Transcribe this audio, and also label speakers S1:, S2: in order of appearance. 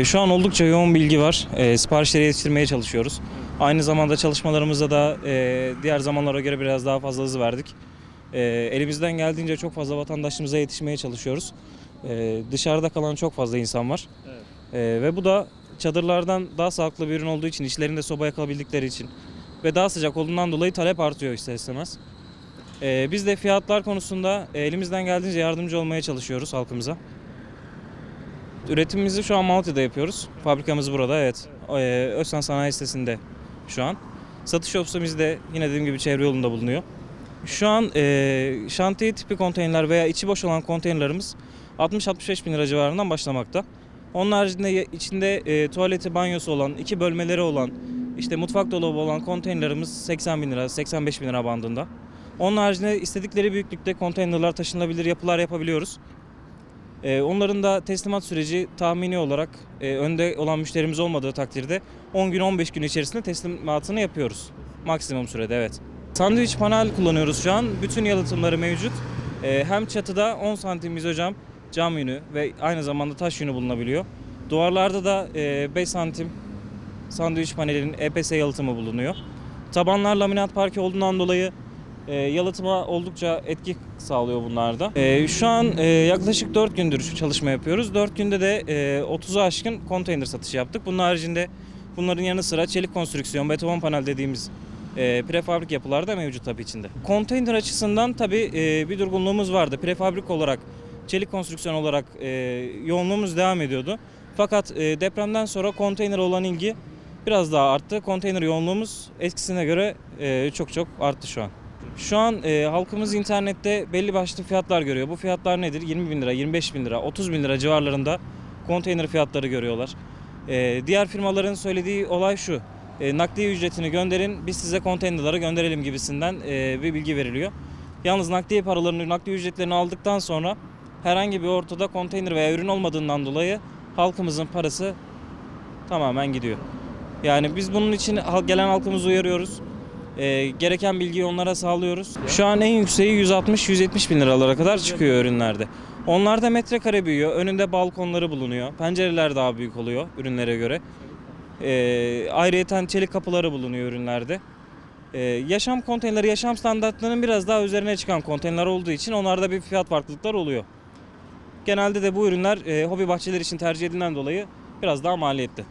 S1: Şu an oldukça yoğun bilgi var. Siparişleri yetiştirmeye çalışıyoruz. Aynı zamanda çalışmalarımızda da diğer zamanlara göre biraz daha fazla hız verdik. Elimizden geldiğince çok fazla vatandaşımıza yetişmeye çalışıyoruz. Dışarıda kalan çok fazla insan var.
S2: Evet.
S1: Ve bu da çadırlardan daha sağlıklı bir ürün olduğu için, içlerinde soba yakabildikleri için ve daha sıcak olduğundan dolayı talep artıyor ister istemez. Biz de fiyatlar konusunda elimizden geldiğince yardımcı olmaya çalışıyoruz halkımıza. Üretimimizi şu an Malatya'da yapıyoruz. Fabrikamız burada, evet. Özsan Sanayi Sitesi'nde şu an. Satış ofisimiz de yine dediğim gibi çevre yolunda bulunuyor. Şu an şantiye tipi konteynerler veya içi boş olan konteynerlarımız 60-65 bin lira civarından başlamakta. Onun haricinde içinde tuvaleti, banyosu olan, 2 bölmeleri olan, işte mutfak dolabı olan konteynerlarımız 80 bin lira, 85 bin lira bandında. Onun haricinde istedikleri büyüklükte konteynerlar taşınabilir yapılar yapabiliyoruz. Onların da teslimat süreci tahmini olarak önde olan müşterimiz olmadığı takdirde 10 gün 15 gün içerisinde teslimatını yapıyoruz. Maksimum sürede, evet. Sandviç panel kullanıyoruz şu an. Bütün yalıtımları mevcut. Hem çatıda 10 santim izocam, cam yünü ve aynı zamanda taş yünü bulunabiliyor. Duvarlarda da 5 santim sandviç panelinin EPS yalıtımı bulunuyor. Tabanlar laminat parke olduğundan dolayı yalıtıma oldukça etki sağlıyor bunlarda. Şu an yaklaşık 4 gündür çalışma yapıyoruz. 4 günde de 30'u aşkın konteyner satışı yaptık. Bunun haricinde bunların yanı sıra çelik konstrüksiyon, beton panel dediğimiz prefabrik yapılar da mevcut tabii içinde. Konteyner açısından tabii bir durgunluğumuz vardı. Prefabrik olarak, çelik konstrüksiyon olarak yoğunluğumuz devam ediyordu. Fakat depremden sonra konteyner olan ilgi biraz daha arttı. Konteyner yoğunluğumuz eskisine göre çok arttı şu an. Şu an halkımız internette belli başlı fiyatlar görüyor. Bu fiyatlar nedir? 20 bin lira, 25 bin lira, 30 bin lira civarlarında konteyner fiyatları görüyorlar. Diğer firmaların söylediği olay şu. Nakliye ücretini gönderin, biz size konteynerları gönderelim gibisinden bir bilgi veriliyor. Yalnız nakliye paralarını, nakliye ücretlerini aldıktan sonra herhangi bir ortada konteyner veya ürün olmadığından dolayı halkımızın parası tamamen gidiyor. Yani biz bunun için gelen halkımızı uyarıyoruz. Gereken bilgiyi onlara sağlıyoruz. Şu an en yükseği 160-170 bin liralara kadar çıkıyor ürünlerde. Onlarda metrekare büyüyor. Önünde balkonları bulunuyor. Pencereler daha büyük oluyor ürünlere göre. Ayrıyeten çelik kapıları bulunuyor ürünlerde. Yaşam konteyneri, yaşam standartlarının biraz daha üzerine çıkan konteyner olduğu için onlarda bir fiyat farklılıklar oluyor. Genelde de bu ürünler hobi bahçeleri için tercih edilen dolayı biraz daha maliyetli.